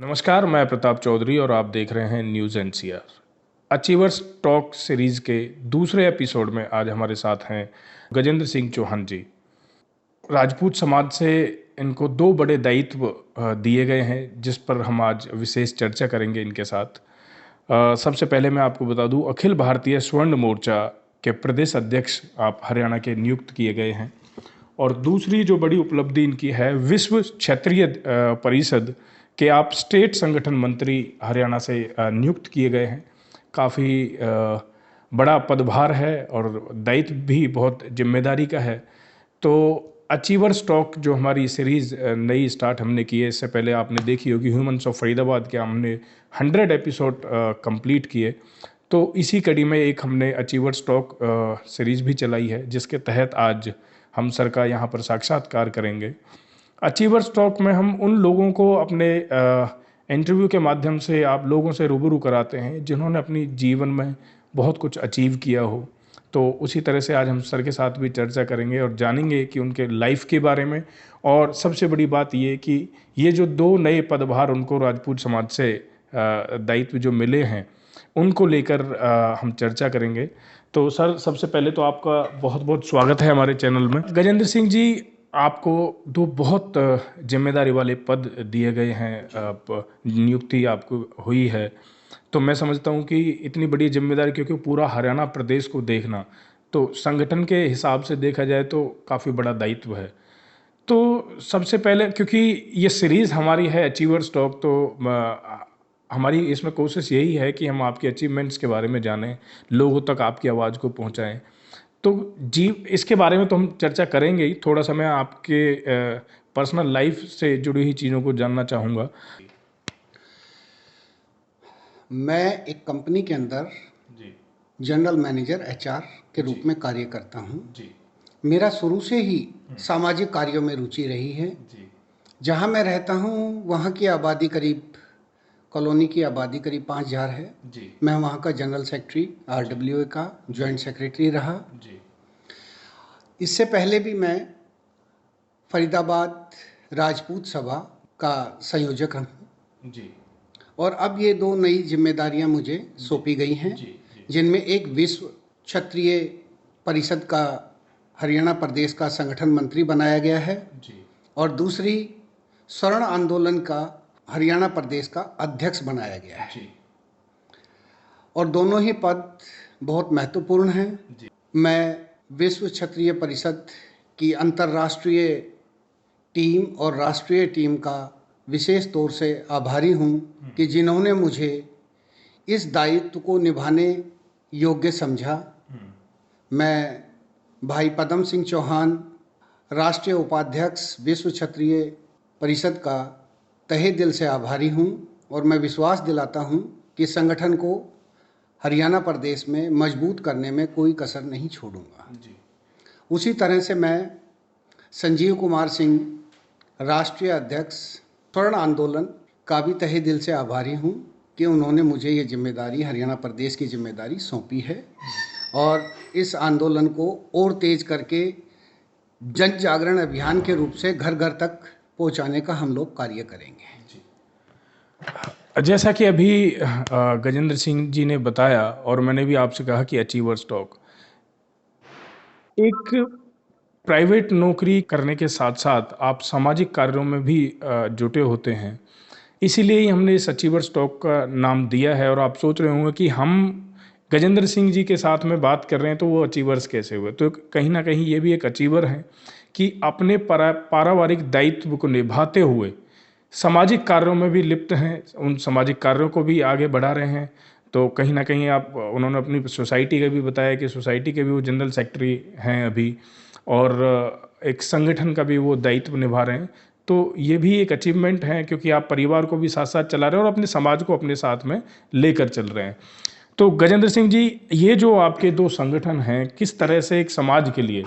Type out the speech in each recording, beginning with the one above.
नमस्कार, मैं प्रताप चौधरी और आप देख रहे हैं news NCR. Achievers talk series के दूसरे एपिसोड में आज हमारे साथ हैं गजेंद्र सिंह चौहान जी। राजपूत समाज से इनको दो बड़े दायित्व दिए गए हैं जिस पर हम आज विशेष चर्चा करेंगे इनके साथ। सबसे पहले मैं आपको बता दूं, अखिल भारतीय स्वर्ण मोर्चा के प्रदेश अध्यक्ष आप हरियाणा के नियुक्त किए गए हैं। और दूसरी जो बड़ी उपलब्धि इनकी है, विश्व क्षेत्रीय परिषद के आप स्टेट संगठन मंत्री हरियाणा से नियुक्त किए गए हैं। काफ़ी बड़ा पदभार है और दायित्व भी बहुत जिम्मेदारी का है। तो अचीवर स्टॉक जो हमारी सीरीज़ नई स्टार्ट हमने की है, इससे पहले आपने देखी होगी ह्यूमंस ऑफ फरीदाबाद के हमने 100 एपिसोड कंप्लीट किए। तो इसी कड़ी में एक हमने अचीवर स्टॉक सीरीज़ भी चलाई है, जिसके तहत आज हम सर का यहाँ पर साक्षात्कार करेंगे। अचीवर स्टॉक में हम उन लोगों को अपने इंटरव्यू के माध्यम से आप लोगों से रूबरू कराते हैं जिन्होंने अपनी जीवन में बहुत कुछ अचीव किया हो। तो उसी तरह से आज हम सर के साथ भी चर्चा करेंगे और जानेंगे कि उनके लाइफ के बारे में। और सबसे बड़ी बात ये कि ये जो दो नए पदभार उनको राजपूत समाज से दायित्व जो मिले हैं, उनको लेकर हम चर्चा करेंगे। तो सर, सबसे पहले तो आपका बहुत बहुत स्वागत है हमारे चैनल में। गजेंद्र सिंह जी, आपको दो बहुत जिम्मेदारी वाले पद दिए गए हैं, नियुक्ति आपको हुई है। तो मैं समझता हूँ कि इतनी बड़ी जिम्मेदारी, क्योंकि पूरा हरियाणा प्रदेश को देखना, तो संगठन के हिसाब से देखा जाए तो काफ़ी बड़ा दायित्व है। तो सबसे पहले, क्योंकि ये सीरीज़ हमारी है अचीवर स्टॉक, तो हमारी इसमें कोशिश यही है कि हम आपके अचीवमेंट्स के बारे में जानें, लोगों तक आपकी आवाज़ को पहुंचाएं। तो जी, इसके बारे में तो हम चर्चा करेंगे ही। थोड़ा सा मैं आपके पर्सनल लाइफ से जुड़ी हुई चीज़ों को जानना चाहूँगा। मैं एक कंपनी के अंदर जी जनरल मैनेजर एचआर के रूप में कार्य करता हूँ। मेरा शुरू से ही सामाजिक कार्यों में रुचि रही है। जहाँ मैं रहता हूँ वहाँ की आबादी करीब, कॉलोनी की आबादी करीब 5,000 है। मैं वहाँ का जनरल सेक्रेटरी, आरडब्ल्यूए का जॉइंट सेक्रेटरी रहा। इससे पहले भी मैं फरीदाबाद राजपूत सभा का संयोजक हूँ। और अब ये दो नई जिम्मेदारियां मुझे सौंपी गई हैं, जिनमें एक विश्व क्षत्रिय परिषद का हरियाणा प्रदेश का संगठन मंत्री बनाया गया है और दूसरी स्वर्ण आंदोलन का हरियाणा प्रदेश का अध्यक्ष बनाया गया है। और दोनों ही पद बहुत महत्वपूर्ण हैं। मैं विश्व क्षत्रिय परिषद की अंतर्राष्ट्रीय टीम और राष्ट्रीय टीम का विशेष तौर से आभारी हूँ कि जिन्होंने मुझे इस दायित्व को निभाने योग्य समझा। मैं भाई पदम सिंह चौहान, राष्ट्रीय उपाध्यक्ष विश्व क्षत्रिय परिषद का तहे दिल से आभारी हूँ और मैं विश्वास दिलाता हूँ कि संगठन को हरियाणा प्रदेश में मजबूत करने में कोई कसर नहीं छोड़ूंगा। उसी तरह से मैं संजीव कुमार सिंह, राष्ट्रीय अध्यक्ष स्वर्ण आंदोलन का भी तहे दिल से आभारी हूँ कि उन्होंने मुझे ये जिम्मेदारी, हरियाणा प्रदेश की जिम्मेदारी सौंपी है और इस आंदोलन को और तेज करके जन जागरण अभियान के रूप से घर घर तक पहुँचाने का हम लोग कार्य करेंगे। जैसा कि अभी गजेंद्र सिंह जी ने बताया और मैंने भी आपसे कहा कि अचीवर स्टॉक एक प्राइवेट नौकरी करने के साथ साथ आप सामाजिक कार्यों में भी जुटे होते हैं। इसीलिए ही हमने इस अचीवर स्टॉक का नाम दिया है। और आप सोच रहे होंगे कि हम गजेंद्र सिंह जी के साथ में बात कर रहे हैं तो वो अचीवर्स कैसे हुए। तो कहीं ना कहीं ये भी एक अचीवर हैं कि अपने पारिवारिक दायित्व को निभाते हुए सामाजिक कार्यों में भी लिप्त हैं, उन सामाजिक कार्यों को भी आगे बढ़ा रहे हैं। तो कहीं ना कहीं उन्होंने अपनी सोसाइटी का भी बताया कि सोसाइटी के भी वो जनरल सेक्रेटरी हैं अभी, और एक संगठन का भी वो दायित्व निभा रहे हैं। तो ये भी एक अचीवमेंट है, क्योंकि आप परिवार को भी साथ साथ चला रहे हैं और अपने समाज को अपने साथ में लेकर चल रहे हैं। तो गजेंद्र सिंह जी, ये जो आपके दो संगठन हैं, किस तरह से एक समाज के लिए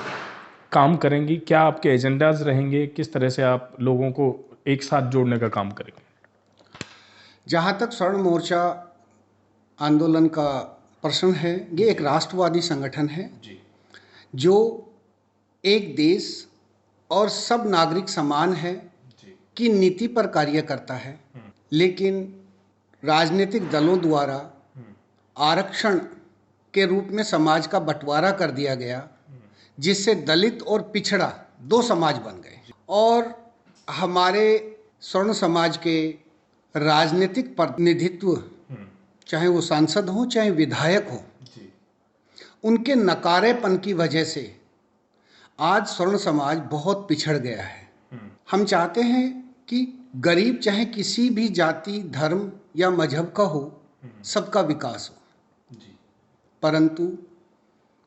काम करेंगी? क्या आपके एजेंडाज रहेंगे? किस तरह से आप लोगों को एक साथ जोड़ने का काम करेंगे? जहाँ तक स्वर्ण मोर्चा आंदोलन का प्रश्न है, ये एक राष्ट्रवादी संगठन है जो एक देश और सब नागरिक समान है की नीति पर कार्य करता है। लेकिन राजनीतिक दलों द्वारा आरक्षण के रूप में समाज का बंटवारा कर दिया गया, जिससे दलित और पिछड़ा दो समाज बन गए। और हमारे स्वर्ण समाज के राजनीतिक प्रतिनिधित्व, चाहे वो सांसद हो चाहे विधायक हो, उनके नकारेपन की वजह से आज स्वर्ण समाज बहुत पिछड़ गया है। हम चाहते हैं कि गरीब चाहे किसी भी जाति, धर्म या मजहब का हो, सबका विकास हो, परंतु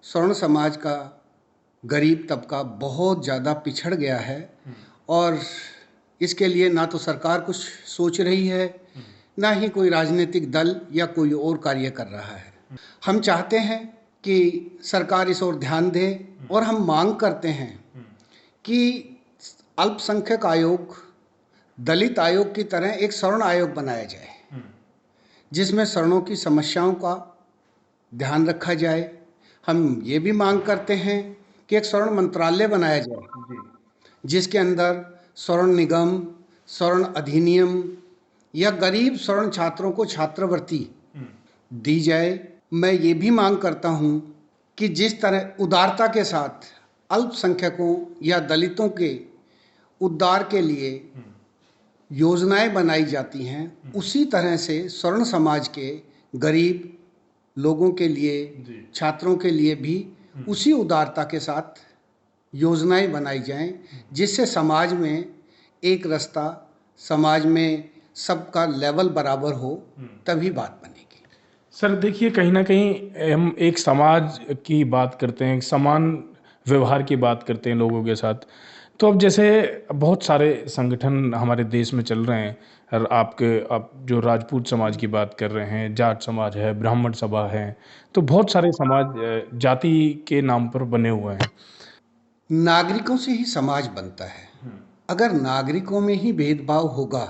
स्वर्ण समाज का गरीब तबका बहुत ज़्यादा पिछड़ गया है और इसके लिए ना तो सरकार कुछ सोच रही है, ना ही कोई राजनीतिक दल या कोई और कार्य कर रहा है। हम चाहते हैं कि सरकार इस ओर ध्यान दे और हम मांग करते हैं कि अल्पसंख्यक आयोग, दलित आयोग की तरह एक स्वर्ण आयोग बनाया जाए, जिसमें स्वर्णों की समस्याओं का ध्यान रखा जाए। हम ये भी मांग करते हैं कि एक स्वर्ण मंत्रालय बनाया जाए, जिसके अंदर स्वर्ण निगम, स्वर्ण अधिनियम या गरीब स्वर्ण छात्रों को छात्रवृत्ति दी जाए। मैं ये भी मांग करता हूँ कि जिस तरह उदारता के साथ अल्पसंख्यकों या दलितों के उद्धार के लिए योजनाएं बनाई जाती हैं, उसी तरह से स्वर्ण समाज के गरीब लोगों के लिए, छात्रों के लिए भी उसी उदारता के साथ योजनाएं बनाई जाएं, जिससे समाज में एक रास्ता, समाज में सबका लेवल बराबर हो, तभी बात बनेगी। सर देखिए, कहीं ना कहीं हम एक समाज की बात करते हैं, एक समान व्यवहार की बात करते हैं लोगों के साथ। तो अब जैसे बहुत सारे संगठन हमारे देश में चल रहे हैं, और आप जो राजपूत समाज की बात कर रहे हैं, जाट समाज है, ब्राह्मण सभा है, तो बहुत सारे समाज जाति के नाम पर बने हुए हैं। नागरिकों से ही समाज बनता है। अगर नागरिकों में ही भेदभाव होगा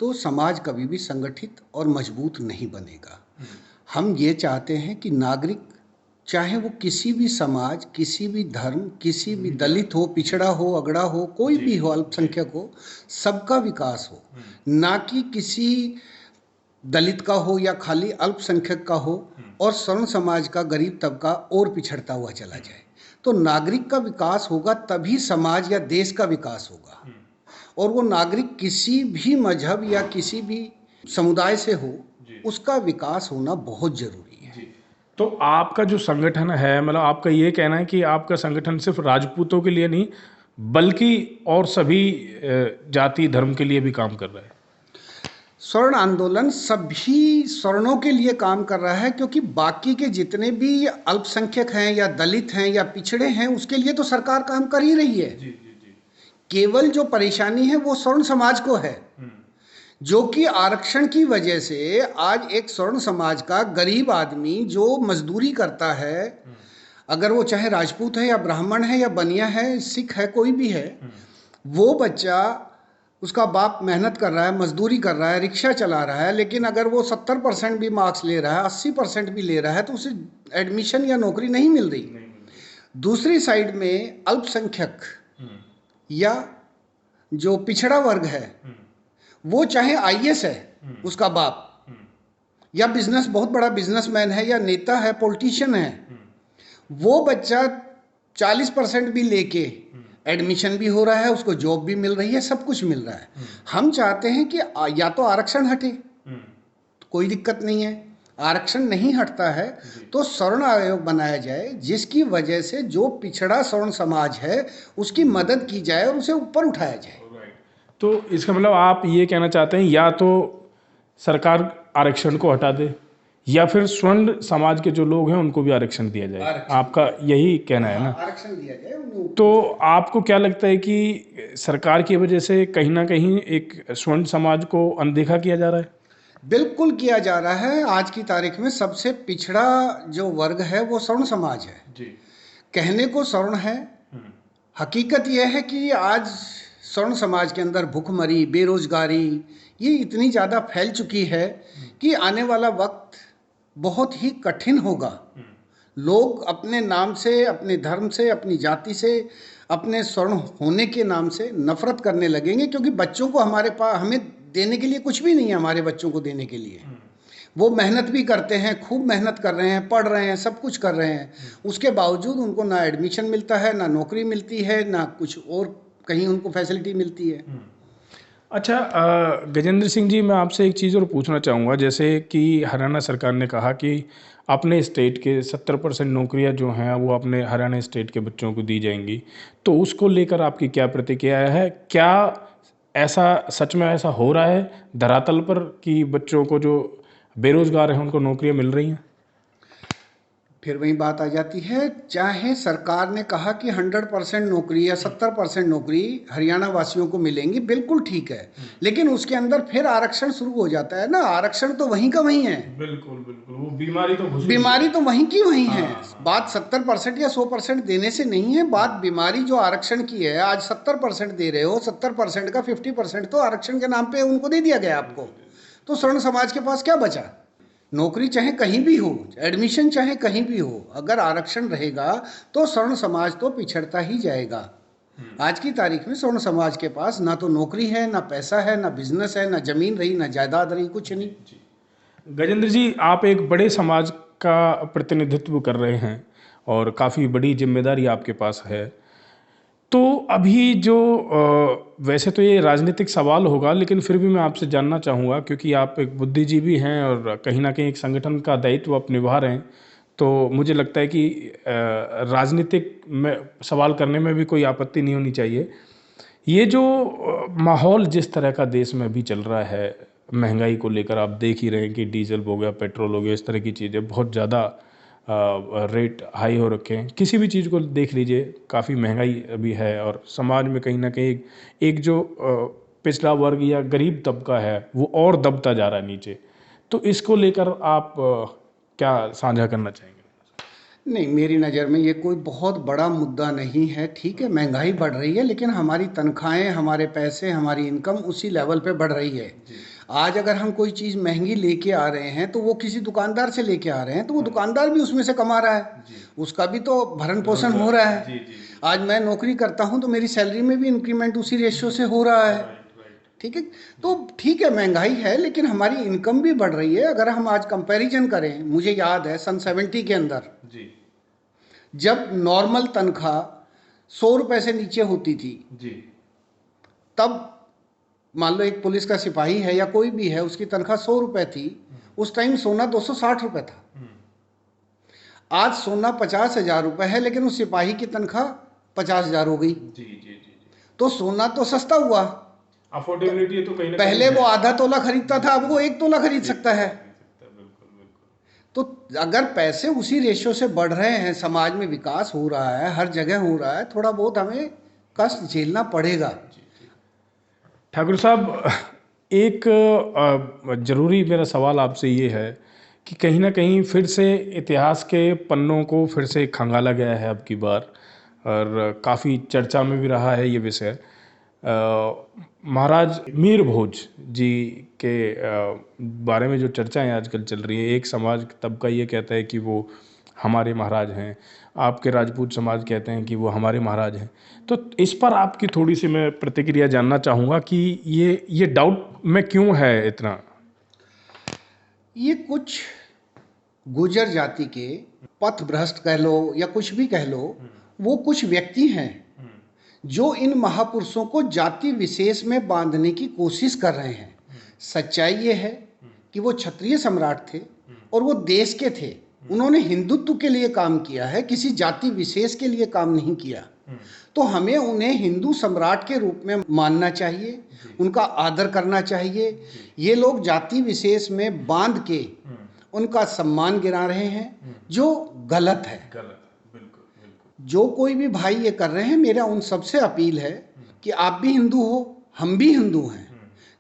तो समाज कभी भी संगठित और मजबूत नहीं बनेगा। हम ये चाहते हैं कि नागरिक, चाहे वो किसी भी समाज, किसी भी धर्म, किसी भी दलित हो, पिछड़ा हो, अगड़ा हो, कोई भी हो, अल्पसंख्यक हो, सबका विकास हो, ना कि किसी दलित का हो या खाली अल्पसंख्यक का हो और स्वर्ण समाज का गरीब तबका और पिछड़ता हुआ चला जाए। तो नागरिक का विकास होगा तभी समाज या देश का विकास होगा, और वो नागरिक किसी भी मजहब या किसी भी समुदाय से हो, उसका विकास होना बहुत जरूरी है। तो आपका जो संगठन है, मतलब आपका ये कहना है कि आपका संगठन सिर्फ राजपूतों के लिए नहीं, बल्कि और सभी जाति धर्म के लिए भी काम कर रहा है? स्वर्ण आंदोलन सभी स्वर्णों के लिए काम कर रहा है, क्योंकि बाकी के जितने भी अल्पसंख्यक हैं या दलित हैं या पिछड़े हैं, उसके लिए तो सरकार काम कर ही रही है। केवल जो परेशानी है वो स्वर्ण समाज को है, जो कि आरक्षण की वजह से आज एक स्वर्ण समाज का गरीब आदमी जो मजदूरी करता है, अगर वो चाहे राजपूत है या ब्राह्मण है या बनिया है, सिख है, कोई भी है, वो बच्चा, उसका बाप मेहनत कर रहा है, मजदूरी कर रहा है, रिक्शा चला रहा है, लेकिन अगर वो 70% भी मार्क्स ले रहा है, 80% भी ले रहा है, तो उसे एडमिशन या नौकरी नहीं मिल रही। दूसरी साइड में अल्पसंख्यक या जो पिछड़ा वर्ग है, वो चाहे आईएएस है उसका बाप, या बिजनेस, बहुत बड़ा बिजनेसमैन है या नेता है, पॉलिटिशियन है, वो बच्चा 40% भी लेके एडमिशन भी हो रहा है, उसको जॉब भी मिल रही है, सब कुछ मिल रहा है। हम चाहते हैं कि या तो आरक्षण हटे, कोई दिक्कत नहीं है, आरक्षण नहीं हटता है तो स्वर्ण आयोग बनाया जाए, जिसकी वजह से जो पिछड़ा स्वर्ण समाज है उसकी मदद की जाए और उसे ऊपर उठाया जाए। तो इसका मतलब आप ये कहना चाहते हैं, या तो सरकार आरक्षण को हटा दे, या फिर स्वर्ण समाज के जो लोग हैं उनको भी आरक्षण दिया जाए। आपका यही कहना है ना? आरक्षण दिया जाए। तो आपको क्या लगता है कि सरकार की वजह से कहीं ना कहीं एक स्वर्ण समाज को अनदेखा किया जा रहा है? बिल्कुल किया जा रहा है। आज की तारीख में सबसे पिछड़ा जो वर्ग है वो स्वर्ण समाज है जी। कहने को स्वर्ण है, हकीकत यह है कि आज स्वर्ण समाज के अंदर भुखमरी, बेरोजगारी ये इतनी ज़्यादा फैल चुकी है कि आने वाला वक्त बहुत ही कठिन होगा। लोग अपने नाम से, अपने धर्म से, अपनी जाति से, अपने स्वर्ण होने के नाम से नफरत करने लगेंगे, क्योंकि बच्चों को हमें देने के लिए कुछ भी नहीं है हमारे बच्चों को देने के लिए। वो मेहनत भी करते हैं, खूब मेहनत कर रहे हैं, पढ़ रहे हैं, सब कुछ कर रहे हैं, उसके बावजूद उनको ना एडमिशन मिलता है, ना नौकरी मिलती है, ना कुछ और कहीं उनको फैसिलिटी मिलती है। अच्छा, गजेंद्र सिंह जी, मैं आपसे एक चीज़ और पूछना चाहूँगा। जैसे कि हरियाणा सरकार ने कहा कि अपने स्टेट के 70% नौकरियां जो हैं वो अपने हरियाणा स्टेट के बच्चों को दी जाएंगी, तो उसको लेकर आपकी क्या प्रतिक्रिया है? क्या ऐसा सच में ऐसा हो रहा है धरातल पर कि बच्चों को जो बेरोजगार हैं उनको नौकरियां मिल रही हैं? फिर वही बात आ जाती है, चाहे सरकार ने कहा कि 100% नौकरी या 70% नौकरी हरियाणा वासियों को मिलेंगी, बिल्कुल ठीक है, लेकिन उसके अंदर फिर आरक्षण शुरू हो जाता है ना। आरक्षण तो वहीं का वहीं है। बिल्कुल बिल्कुल, वो बीमारी तो बीमारी तो वहीं की वहीं है। बात 70% या 100% देने से नहीं है, बात बीमारी जो आरक्षण की है। आज 70% दे रहे हो, 70% का 50% तो आरक्षण के नाम पे उनको दे दिया गया आपको, तो स्वर्ण समाज के पास क्या बचा? नौकरी चाहे कहीं भी हो, एडमिशन चाहे कहीं भी हो, अगर आरक्षण रहेगा तो स्वर्ण समाज तो पिछड़ता ही जाएगा। आज की तारीख में स्वर्ण समाज के पास ना तो नौकरी है, ना पैसा है, ना बिजनेस है, ना जमीन रही, ना जायदाद रही, कुछ नहीं। गजेंद्र जी, आप एक बड़े समाज का प्रतिनिधित्व कर रहे हैं और काफ़ी बड़ी जिम्मेदारी आपके पास है। तो अभी जो वैसे तो ये राजनीतिक सवाल होगा, लेकिन फिर भी मैं आपसे जानना चाहूँगा, क्योंकि आप एक बुद्धिजीवी हैं और कहीं ना कहीं एक संगठन का दायित्व आप निभा रहे हैं, तो मुझे लगता है कि राजनीतिक में सवाल करने में भी कोई आपत्ति नहीं होनी चाहिए। ये जो माहौल जिस तरह का देश में अभी चल रहा है, महंगाई को लेकर आप देख ही रहे हैं कि डीजल हो गया, पेट्रोल हो गया, इस तरह की चीज़ें बहुत ज़्यादा रेट हाई हो रखे हैं। किसी भी चीज़ को देख लीजिए, काफ़ी महंगाई अभी है और समाज में कहीं ना कहीं एक जो पिछड़ा वर्ग या गरीब तबका है वो और दबता जा रहा है नीचे। तो इसको लेकर आप क्या साझा करना चाहेंगे? नहीं, मेरी नज़र में ये कोई बहुत बड़ा मुद्दा नहीं है। ठीक है, महंगाई बढ़ रही है, लेकिन हमारी तनख्वाहें, हमारे पैसे, हमारी इनकम उसी लेवल पे बढ़ रही है। आज अगर हम कोई चीज़ महंगी लेके आ रहे हैं तो वो किसी दुकानदार से लेके आ रहे हैं, तो वो दुकानदार भी उसमें से कमा रहा है, उसका भी तो भरण पोषण हो रहा है। आज मैं नौकरी करता हूँ तो मेरी सैलरी में भी इंक्रीमेंट उसी रेशियो से हो रहा है। ठीक है, तो ठीक है, महंगाई है, लेकिन हमारी इनकम भी बढ़ रही है। अगर हम आज कंपैरिजन करें, मुझे याद है सन 70 के अंदर जब नॉर्मल तनख्वाह 100 रुपए से नीचे होती थी, तब मान लो एक पुलिस का सिपाही है या कोई भी है, उसकी तनख्वाह 100 रुपए थी, उस टाइम सोना 260 रुपए था। आज सोना 50,000 रुपए है, लेकिन उस सिपाही की तनख्वाह 50,000 हो गई। तो सोना तो सस्ता हुआ। अफोर्डेबिलिटी तो कहीं ना पहले वो आधा तोला खरीदता था, अब वो 1 तोला खरीद सकता है। तो अगर पैसे उसी रेशियो से बढ़ रहे हैं, समाज में विकास हो रहा है, हर जगह हो रहा है, थोड़ा बहुत हमें कष्ट झेलना पड़ेगा। ठाकुर साहब, एक ज़रूरी मेरा सवाल आपसे ये है कि कहीं ना कहीं फिर से इतिहास के पन्नों को फिर से खंगाला गया है अब की बार, और काफ़ी चर्चा में भी रहा है ये विषय। महाराज मीर भोज जी के बारे में जो चर्चाएं आजकल चल रही है, एक समाज तबका ये कहता है कि वो हमारे महाराज हैं, आपके राजपूत समाज कहते हैं कि वो हमारे महाराज हैं। तो इस पर आपकी थोड़ी सी मैं प्रतिक्रिया जानना चाहूँगा कि ये डाउट में क्यों है इतना? ये कुछ गुर्जर जाति के पथभ्रष्ट कह लो या कुछ भी कह लो, वो कुछ व्यक्ति हैं जो इन महापुरुषों को जाति विशेष में बांधने की कोशिश कर रहे हैं। सच्चाई ये है कि वो क्षत्रिय सम्राट थे और वो देश के थे। उन्होंने हिंदुत्व के लिए काम किया है, किसी जाति विशेष के लिए काम नहीं किया। तो हमें उन्हें हिंदू सम्राट के रूप में मानना चाहिए, उनका आदर करना चाहिए। ये लोग जाति विशेष में बांध के उनका सम्मान गिरा रहे हैं, जो गलत है। जो कोई भी भाई ये कर रहे हैं, मेरा उन सबसे अपील है कि आप भी हिंदू हो, हम भी हिंदू हैं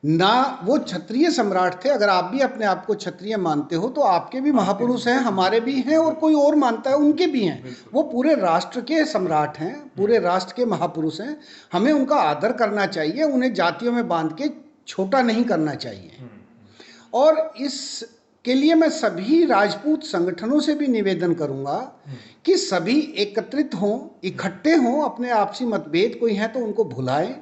ना। वो क्षत्रिय सम्राट थे, अगर आप भी अपने आप को क्षत्रिय मानते हो तो आपके भी महापुरुष हैं, हमारे भी हैं, और कोई और मानता है उनके भी हैं। वो पूरे राष्ट्र के सम्राट हैं, पूरे राष्ट्र के महापुरुष हैं। हमें उनका आदर करना चाहिए, उन्हें जातियों में बांध के छोटा नहीं करना चाहिए। और इसके लिए मैं सभी राजपूत संगठनों से भी निवेदन करूंगा कि सभी एकत्रित हों, इकट्ठे हों, अपने आपसी मतभेद कोई हैं तो उनको भुलाएं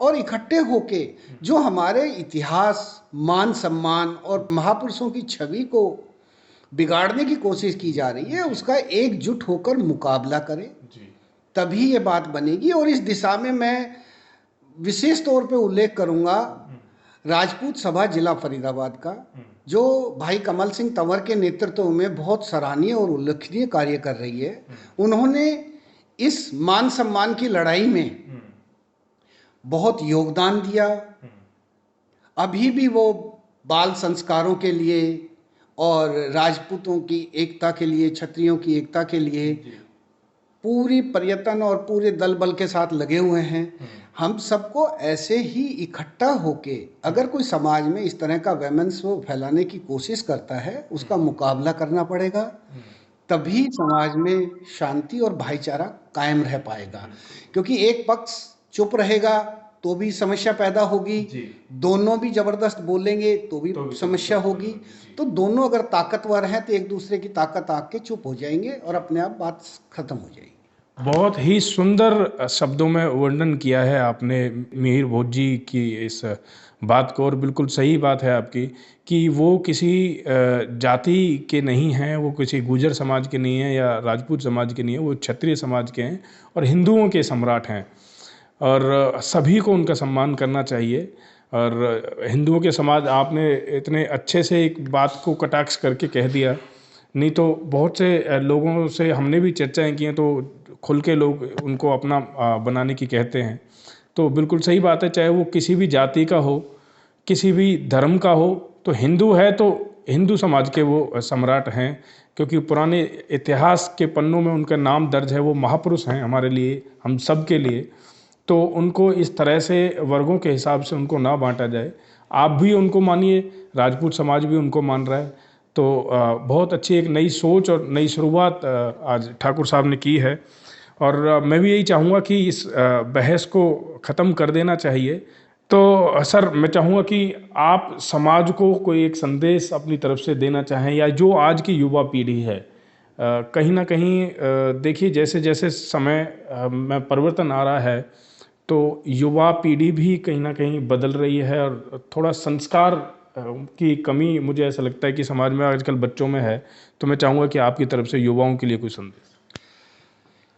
और इकट्ठे होके जो हमारे इतिहास, मान सम्मान और महापुरुषों की छवि को बिगाड़ने की कोशिश की जा रही है, उसका एकजुट होकर मुकाबला करें, तभी ये बात बनेगी। और इस दिशा में मैं विशेष तौर पे उल्लेख करूंगा राजपूत सभा जिला फरीदाबाद का, जो भाई कमल सिंह तंवर के नेतृत्व में बहुत सराहनीय और उल्लेखनीय कार्य कर रही है। उन्होंने इस मान सम्मान की लड़ाई में बहुत योगदान दिया। अभी भी वो बाल संस्कारों के लिए और राजपूतों की एकता के लिए, क्षत्रियों की एकता के लिए पूरी पर्यटन और पूरे दल बल के साथ लगे हुए हैं। हम सबको ऐसे ही इकट्ठा होके अगर कोई समाज में इस तरह का वैमनस्य फैलाने की कोशिश करता है, उसका मुकाबला करना पड़ेगा, तभी समाज में शांति और भाईचारा कायम रह पाएगा। क्योंकि एक पक्ष चुप रहेगा तो भी समस्या पैदा होगी, दोनों भी जबरदस्त बोलेंगे तो भी समस्या होगी। तो दोनों अगर ताकतवर हैं तो एक दूसरे की ताकत आके चुप हो जाएंगे और अपने आप बात खत्म हो जाएगी। बहुत ही सुंदर शब्दों में वर्णन किया है आपने मिहिर भोज जी की इस बात को, और बिल्कुल सही बात है आपकी कि वो किसी जाति के नहीं हैं, वो किसी गुर्जर समाज के नहीं हैं या राजपूत समाज के नहीं हैं, वो क्षत्रिय समाज के हैं और हिंदुओं के सम्राट हैं और सभी को उनका सम्मान करना चाहिए। और हिंदुओं के समाज, आपने इतने अच्छे से एक बात को कटाक्ष करके कह दिया, नहीं तो बहुत से लोगों से हमने भी चर्चाएं की हैं तो खुल के लोग उनको अपना बनाने की कहते हैं। तो बिल्कुल सही बात है, चाहे वो किसी भी जाति का हो, किसी भी धर्म का हो, तो हिंदू है तो हिंदू समाज के वो सम्राट हैं, क्योंकि पुराने इतिहास के पन्नों में उनका नाम दर्ज है, वो महापुरुष हैं हमारे लिए, हम सब के लिए। तो उनको इस तरह से वर्गों के हिसाब से उनको ना बांटा जाए। आप भी उनको मानिए, राजपूत समाज भी उनको मान रहा है। तो बहुत अच्छी एक नई सोच और नई शुरुआत आज ठाकुर साहब ने की है, और मैं भी यही चाहूँगा कि इस बहस को ख़त्म कर देना चाहिए। तो सर, मैं चाहूँगा कि आप समाज को कोई एक संदेश अपनी तरफ से देना चाहें, या जो आज की युवा पीढ़ी है, कहीं ना कहीं देखिए जैसे जैसे समय में परिवर्तन आ रहा है, तो युवा पीढ़ी भी कहीं ना कहीं बदल रही है और थोड़ा संस्कार की कमी मुझे ऐसा लगता है कि समाज में आजकल बच्चों में है। तो मैं चाहूँगा कि आपकी तरफ से युवाओं के लिए कोई संदेश।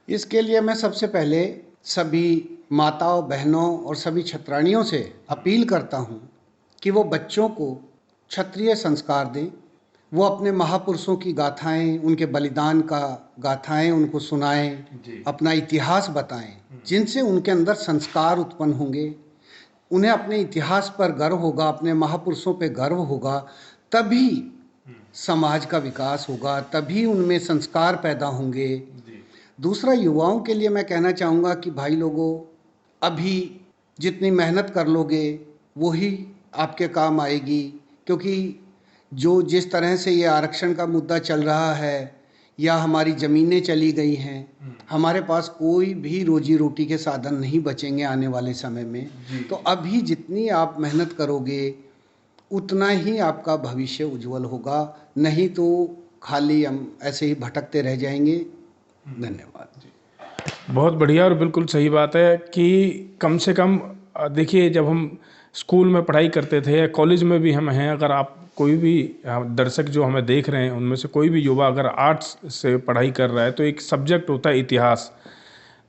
इसके लिए मैं सबसे पहले सभी माताओं, बहनों और सभी क्षत्राणियों से अपील करता हूँ कि वो बच्चों को क्षत्रिय संस्कार दें। वो अपने महापुरुषों की गाथाएं, उनके बलिदान का गाथाएं उनको सुनाएं, अपना इतिहास बताएं, जिनसे उनके अंदर संस्कार उत्पन्न होंगे। उन्हें अपने इतिहास पर गर्व होगा, अपने महापुरुषों पे गर्व होगा, तभी समाज का विकास होगा, तभी उनमें संस्कार पैदा होंगे। दूसरा, युवाओं के लिए मैं कहना चाहूँगा कि भाई लोगों, अभी जितनी मेहनत कर लोगे वही आपके काम आएगी। क्योंकि जो जिस तरह से ये आरक्षण का मुद्दा चल रहा है, या हमारी ज़मीनें चली गई हैं, हमारे पास कोई भी रोजी रोटी के साधन नहीं बचेंगे आने वाले समय में। तो अभी जितनी आप मेहनत करोगे उतना ही आपका भविष्य उज्जवल होगा, नहीं तो खाली हम ऐसे ही भटकते रह जाएंगे। धन्यवाद। बहुत बढ़िया, और बिल्कुल सही बात है कि कम से कम देखिए, जब हम स्कूल में पढ़ाई करते थे या कॉलेज में भी हम हैं, अगर आप कोई भी दर्शक जो हमें देख रहे हैं उनमें से कोई भी युवा अगर आर्ट्स से पढ़ाई कर रहा है, तो एक सब्जेक्ट होता है इतिहास।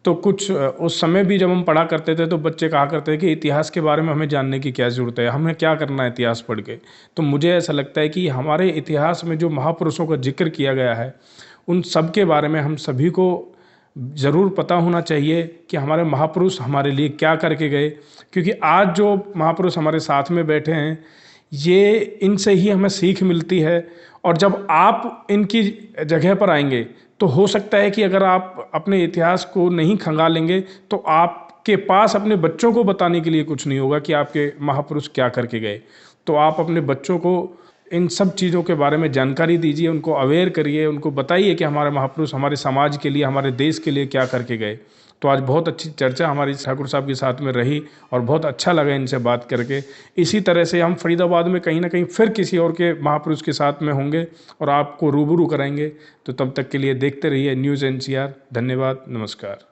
तो कुछ उस समय भी जब हम पढ़ा करते थे तो बच्चे कहा करते थे कि इतिहास के बारे में हमें जानने की क्या ज़रूरत है, हमें क्या करना है इतिहास पढ़ के। तो मुझे ऐसा लगता है कि हमारे इतिहास में जो महापुरुषों का जिक्र किया गया है, उन सब के बारे में हम सभी को ज़रूर पता होना चाहिए कि हमारे महापुरुष हमारे लिए क्या करके गए। क्योंकि आज जो महापुरुष हमारे साथ में बैठे हैं, ये इनसे ही हमें सीख मिलती है। और जब आप इनकी जगह पर आएंगे तो हो सकता है कि अगर आप अपने इतिहास को नहीं खंगालेंगे तो आपके पास अपने बच्चों को बताने के लिए कुछ नहीं होगा कि आपके महापुरुष क्या करके गए। तो आप अपने बच्चों को इन सब चीज़ों के बारे में जानकारी दीजिए, उनको अवेयर करिए, उनको बताइए कि हमारे महापुरुष हमारे समाज के लिए, हमारे देश के लिए क्या करके गए। तो आज बहुत अच्छी चर्चा हमारी ठाकुर साहब के साथ में रही और बहुत अच्छा लगा इनसे बात करके। इसी तरह से हम फरीदाबाद में कहीं ना कहीं फिर किसी और के महापुरुष के साथ में होंगे और आपको रूबरू कराएंगे। तो तब तक के लिए देखते रहिए न्यूज़ NCR। धन्यवाद, नमस्कार।